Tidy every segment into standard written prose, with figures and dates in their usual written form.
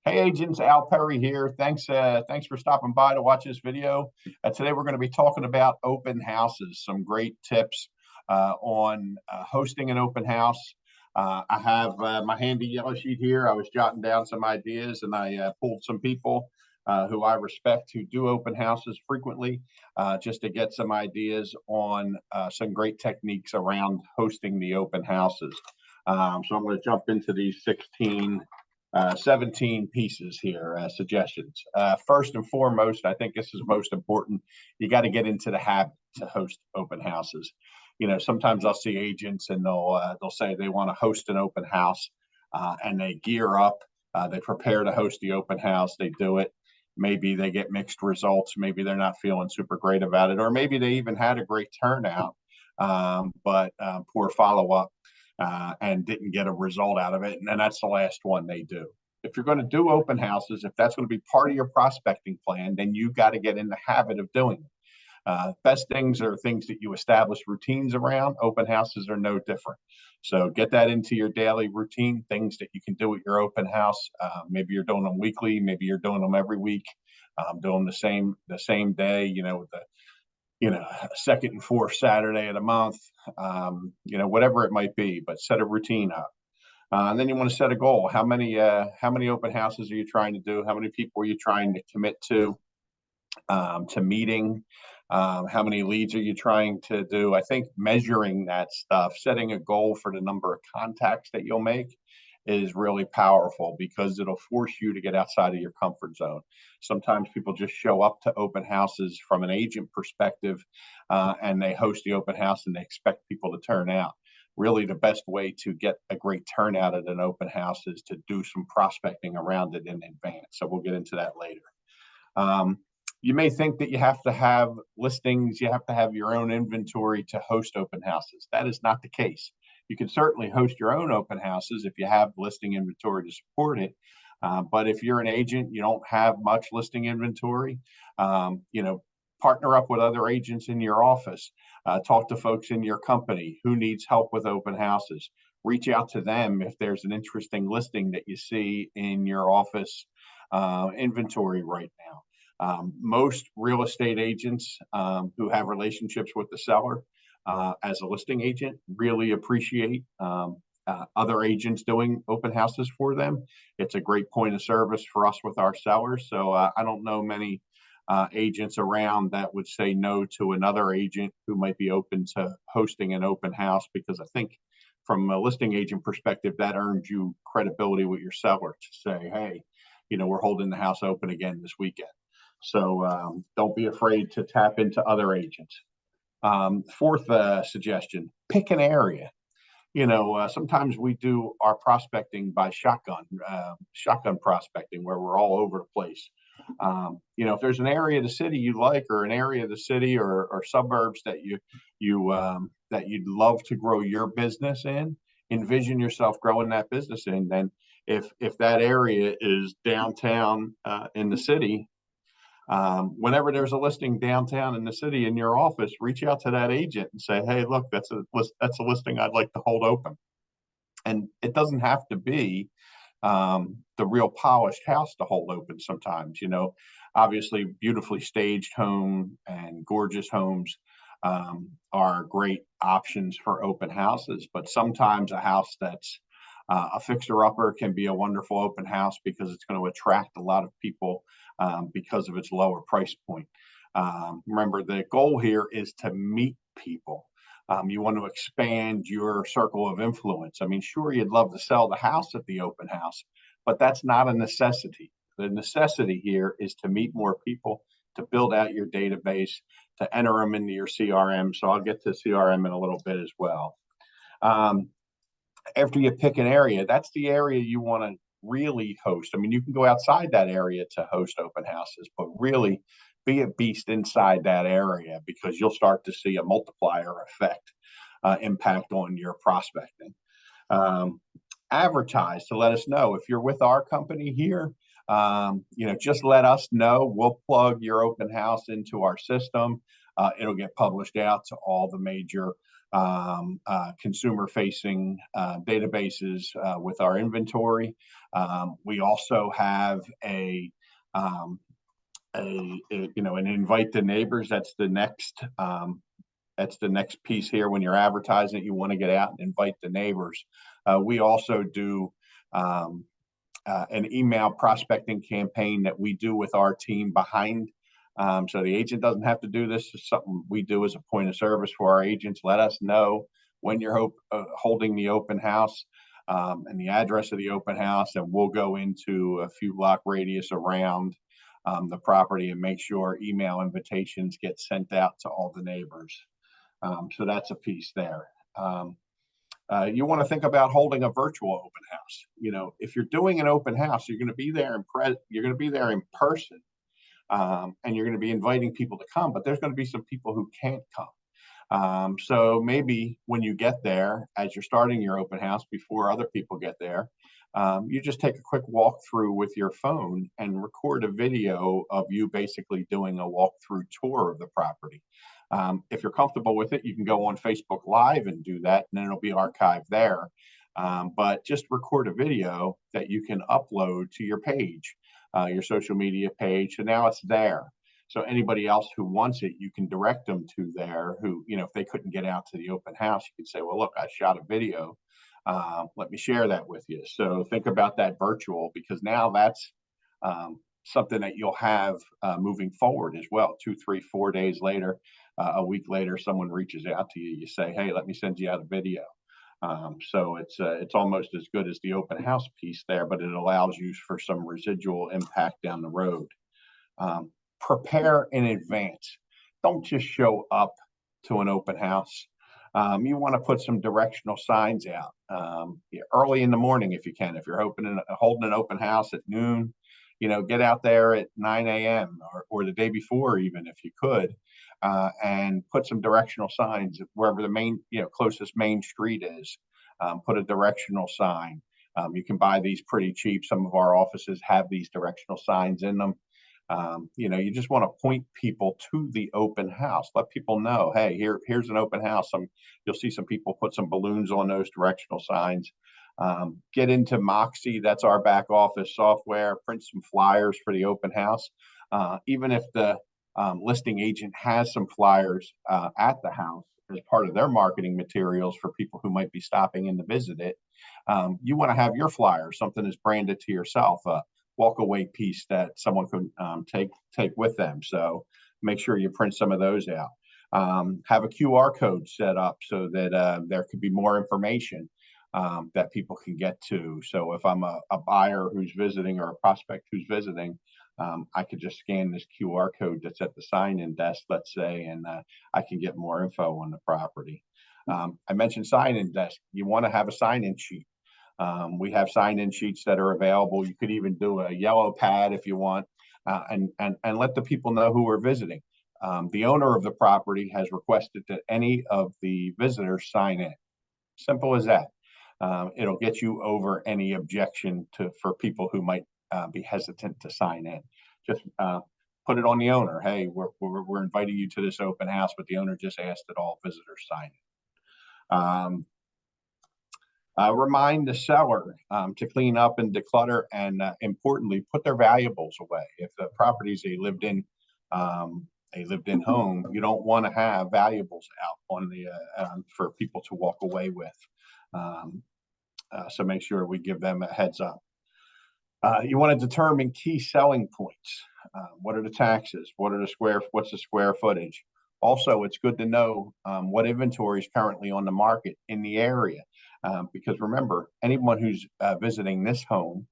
Hey agents, Al Perry here. Thanks for stopping by to watch this video. Today we're going to be talking about open houses, some great tips on hosting an open house. I have my handy yellow sheet here. I was jotting down some ideas and I pulled some people who I respect who do open houses frequently just to get some ideas on some great techniques around hosting the open houses. So I'm going to jump into these 17 pieces here, suggestions. First and foremost, I think this is most important. You got to get into the habit to host open houses. You know, sometimes I'll see agents and they'll say they want to host an open house, and they gear up, they prepare to host the open house, they do it. Maybe they get mixed results. Maybe they're not feeling super great about it, or maybe they even had a great turnout, but poor follow up and didn't get a result out of it. And then that's the last one they do. If you're going to do open houses, if that's going to be part of your prospecting plan, then you got to get in the habit of doing it. Best things are things that you establish routines around. Open houses are no different. So get that into your daily routine, things that you can do at your open house. Maybe you're doing them weekly, maybe you're doing them every week, doing the same day, second and fourth Saturday of the month, whatever it might be, but set a routine up. And then you want to set a goal. How many open houses are you trying to do? How many people are you trying to commit to meeting? How many leads are you trying to do? I think measuring that stuff, setting a goal for the number of contacts that you'll make is really powerful because it'll force you to get outside of your comfort zone. Sometimes people just show up to open houses from an agent perspective, and they host the open house and they expect people to turn out. Really, the best way to get a great turnout at an open house is to do some prospecting around it in advance. So we'll get into that later. You may think that you have to have listings, you have to have your own inventory to host open houses. That is not the case. You can certainly host your own open houses if you have listing inventory to support it. But if you're an agent, you don't have much listing inventory, partner up with other agents in your office. Talk to folks in your company who needs help with open houses. Reach out to them if there's an interesting listing that you see in your office inventory right now. Most real estate agents who have relationships with the seller as a listing agent really appreciate other agents doing open houses for them. It's a great point of service for us with our sellers. So I don't know many agents around that would say no to another agent who might be open to hosting an open house, because I think from a listing agent perspective, that earns you credibility with your seller to say, hey, we're holding the house open again this weekend. So don't be afraid to tap into other agents. Fourth suggestion, pick an area. Sometimes we do our prospecting by shotgun prospecting, where we're all over the place. If there's an area of the city you like, or an area of the city or suburbs that you'd love to grow your business in, envision yourself growing that business in. Then if that area is downtown in the city, whenever there's a listing downtown in the city in your office, reach out to that agent and say, hey, look, that's a listing I'd like to hold open. And it doesn't have to be the real polished house to hold open. Sometimes, obviously beautifully staged home and gorgeous homes are great options for open houses, but sometimes a house that's a fixer-upper can be a wonderful open house because it's going to attract a lot of people because of its lower price point. Remember, the goal here is to meet people. You want to expand your circle of influence. I mean, sure, you'd love to sell the house at the open house, but that's not a necessity. The necessity here is to meet more people, to build out your database, to enter them into your CRM. So I'll get to CRM in a little bit as well. After you pick an area, that's the area you want to really host. I mean, you can go outside that area to host open houses, but really be a beast inside that area, because you'll start to see a multiplier effect impact on your prospecting. Advertise to let us know. If you're with our company here, just let us know. We'll plug your open house into our system. It'll get published out to all the major consumer-facing databases with our inventory. We also have an invite the neighbors. That's the next piece here. When you're advertising, you want to get out and invite the neighbors. We also do an email prospecting campaign that we do with our team behind. So the agent doesn't have to do this. It's something we do as a point of service for our agents. Let us know when you're holding the open house and the address of the open house, and we'll go into a few block radius around the property and make sure email invitations get sent out to all the neighbors. So that's a piece there. You want to think about holding a virtual open house. If you're doing an open house, you're going to be there in person, and you're going to be inviting people to come. But there's going to be some people who can't come. So maybe when you get there, as you're starting your open house before other people get there, you just take a quick walkthrough with your phone and record a video of you basically doing a walkthrough tour of the property. If you're comfortable with it, you can go on Facebook Live and do that, and then it'll be archived there. But just record a video that you can upload to your page, your social media page. So now it's there. So anybody else who wants it, you can direct them to there. Who, if they couldn't get out to the open house, you can say, well, look, I shot a video. Let me share that with you. So think about that virtual, because now that's something that you'll have moving forward as well. 2, 3, 4 days later, a week later, someone reaches out to you. You say, hey, let me send you out a video. So it's almost as good as the open house piece there, but it allows you for some residual impact down the road. Prepare in advance. Don't just show up to an open house. You want to put some directional signs out early in the morning if you can. If you're holding an open house at noon, get out there at 9 a.m. or the day before, even if you could, and put some directional signs wherever the closest main street is. Put a directional sign. You can buy these pretty cheap. Some of our offices have these directional signs in them. You just want to point people to the open house. Let people know, hey, here's an open house. You'll see some people put some balloons on those directional signs. Get into Moxie, that's our back office software. Print some flyers for the open house. Even if the listing agent has some flyers at the house as part of their marketing materials for people who might be stopping in to visit it, you want to have your flyer, something that's branded to yourself, a walk-away piece that someone could take with them. So make sure you print some of those out. Have a QR code set up so that there could be more information that people can get to. So if I'm a buyer who's visiting or a prospect who's visiting, I could just scan this QR code that's at the sign-in desk, let's say, and I can get more info on the property. I mentioned sign-in desk. You want to have a sign-in sheet. We have sign-in sheets that are available. You could even do a yellow pad if you want, and let the people know who are visiting. The owner of the property has requested that any of the visitors sign in. Simple as that. It'll get you over any objection for people who might be hesitant to sign in. Just put it on the owner. Hey, we're inviting you to this open house, but the owner just asked that all visitors sign in. Remind the seller to clean up and declutter, and importantly, put their valuables away. If the property is a lived-in home, you don't want to have valuables out on the for people to walk away with. So make sure we give them a heads up. You want to determine key selling points. What are the taxes? What's the square footage? Also, it's good to know what inventory is currently on the market in the area. Because remember, anyone who's visiting this home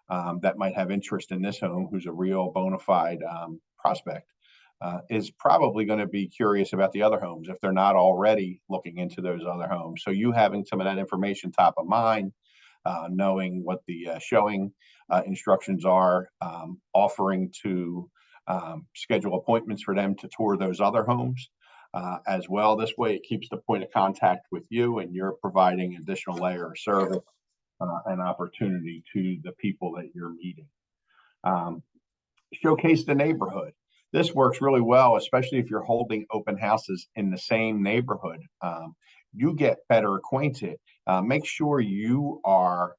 that might have interest in this home, who's a real bona fide prospect, is probably going to be curious about the other homes if they're not already looking into those other homes. So you having some of that information top of mind, knowing what the showing instructions are, offering to schedule appointments for them to tour those other homes as well. This way it keeps the point of contact with you, and you're providing additional layer of service and opportunity to the people that you're meeting. Showcase the neighborhood. This works really well, especially if you're holding open houses in the same neighborhood. you get better acquainted. Make sure you are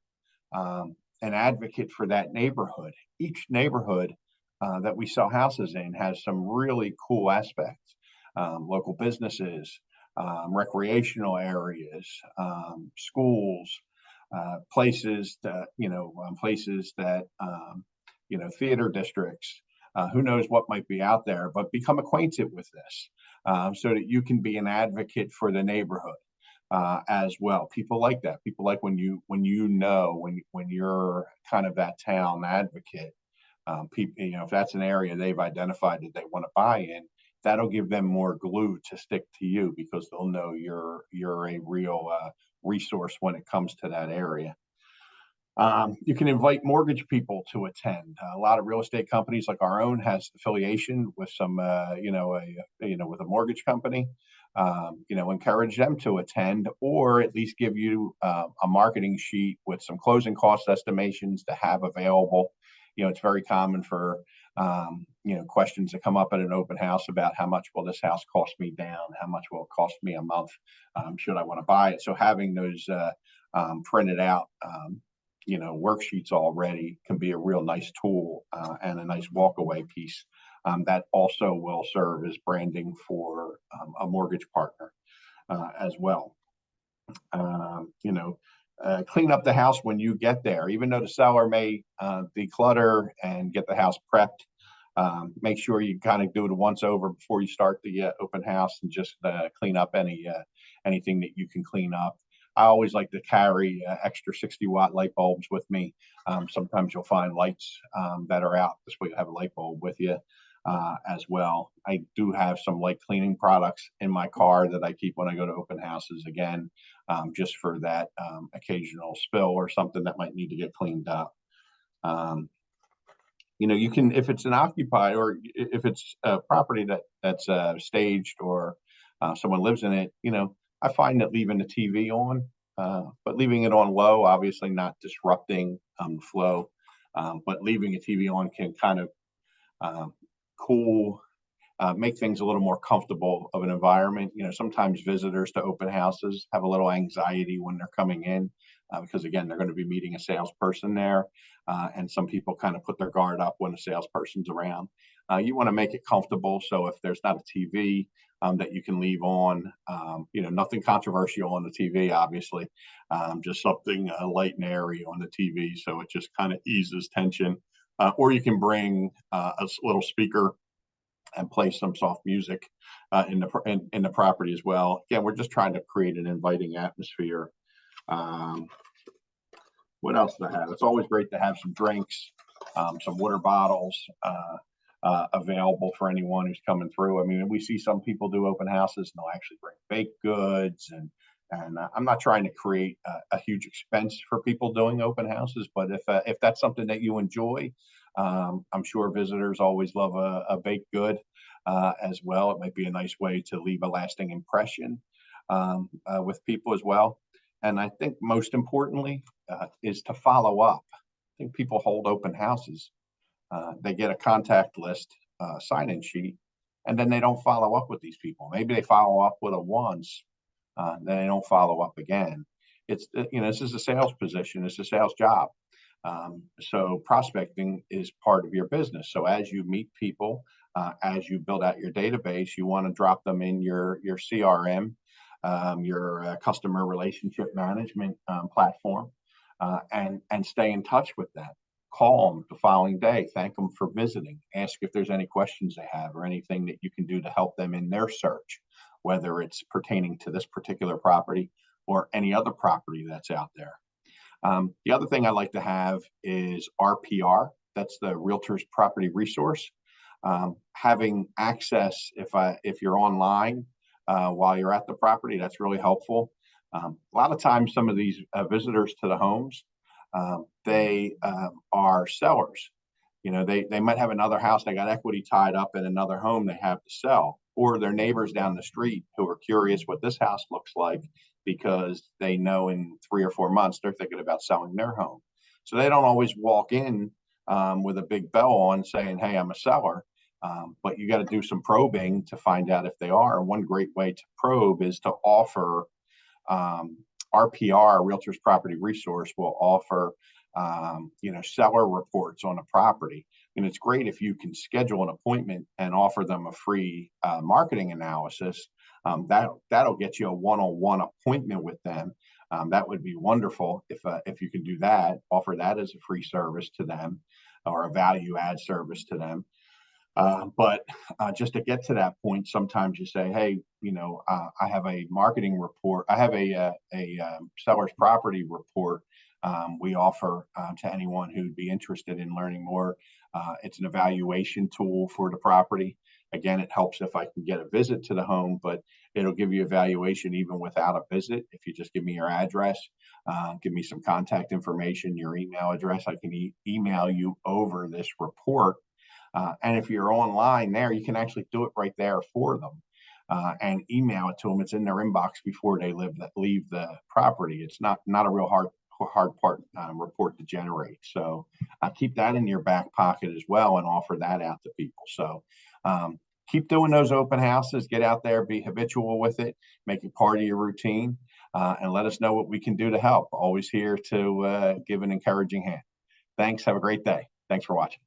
an advocate for that neighborhood. Each neighborhood that we sell houses in has some really cool aspects. Local businesses, recreational areas, schools, places that, theater districts. Who knows what might be out there, but become acquainted with this so that you can be an advocate for the neighborhood as well. People like that. People like when you're kind of that town advocate. People, if that's an area they've identified that they want to buy in, that'll give them more glue to stick to you because they'll know you're a real resource when it comes to that area. You can invite mortgage people to attend. A lot of real estate companies, like our own, has affiliation with some, with a mortgage company. Encourage them to attend, or at least give you a marketing sheet with some closing cost estimations to have available. It's very common for questions that come up at an open house about how much will this house cost me down, how much will it cost me a month, should I want to buy it. So having those printed out worksheets already can be a real nice tool and a nice walkaway piece that also will serve as branding for a mortgage partner as well. Clean up the house when you get there. Even though the seller may declutter and get the house prepped, make sure you kind of do it once over before you start the open house, and just clean up anything that you can clean up. I always like to carry extra 60-watt light bulbs with me. Sometimes you'll find lights that are out. This way you have a light bulb with you as well. I do have some light cleaning products in my car that I keep when I go to open houses, again, just for that occasional spill or something that might need to get cleaned up. You can, if it's an occupied, or if it's a property that's staged, or someone lives in it, I find that leaving the TV on, but leaving it on low, obviously not disrupting the flow, but leaving a TV on can kind of cool, make things a little more comfortable of an environment. Sometimes visitors to open houses have a little anxiety when they're coming in because, again, they're going to be meeting a salesperson there, and some people kind of put their guard up when a salesperson's around. You want to make it comfortable, so if there's not a TV that you can leave on, nothing controversial on the TV, obviously, just something light and airy on the TV, so it just kind of eases tension. Or you can bring a little speaker and play some soft music in the property as well. Again, we're just trying to create an inviting atmosphere. What else do I have? It's always great to have some drinks, some water bottles available for anyone who's coming through. I mean, we see some people do open houses and they'll actually bring baked goods, and I'm not trying to create a huge expense for people doing open houses, but if that's something that you enjoy, I'm sure visitors always love a baked good as well. It might be a nice way to leave a lasting impression with people as well. And I think most importantly is to follow up. I think people hold open houses. They get a contact list, sign-in sheet, and then they don't follow up with these people. Maybe they follow up with it once, then they don't follow up again. It's, this is a sales position. It's a sales job. So prospecting is part of your business. So as you meet people, as you build out your database, you want to drop them in your CRM, your customer relationship management platform, and stay in touch with them. Call them the following day, thank them for visiting, ask if there's any questions they have or anything that you can do to help them in their search, whether it's pertaining to this particular property or any other property that's out there. The other thing I like to have is RPR. That's the Realtors Property Resource. Having access, if you're online while you're at the property, that's really helpful. A lot of times, some of these visitors to the homes, they are sellers. They might have another house. They got equity tied up in another home they have to sell, or their neighbors down the street who are curious what this house looks like because they know in 3 or 4 months they're thinking about selling their home. So they don't always walk in with a big bell on saying, "Hey, I'm a seller." But you got to do some probing to find out if they are. One great way to probe is to offer RPR, Realtors Property Resource, will offer seller reports on a property. And it's great if you can schedule an appointment and offer them a free marketing analysis. That'll get you a one-on-one appointment with them. That would be wonderful if you can do that, offer that as a free service to them or a value add service to them. But just to get to that point, sometimes you say, hey, I have a marketing report. I have a seller's property report we offer to anyone who'd be interested in learning more. It's an evaluation tool for the property. Again, it helps if I can get a visit to the home, but it'll give you evaluation even without a visit. If you just give me your address, give me some contact information, your email address, I can email you over this report. And if you're online there, you can actually do it right there for them and email it to them. It's in their inbox before they leave the property. It's not a real hard part report to generate. So keep that in your back pocket as well and offer that out to people. So keep doing those open houses, get out there, be habitual with it, make it part of your routine, and let us know what we can do to help. Always here to give an encouraging hand. Thanks. Have a great day. Thanks for watching.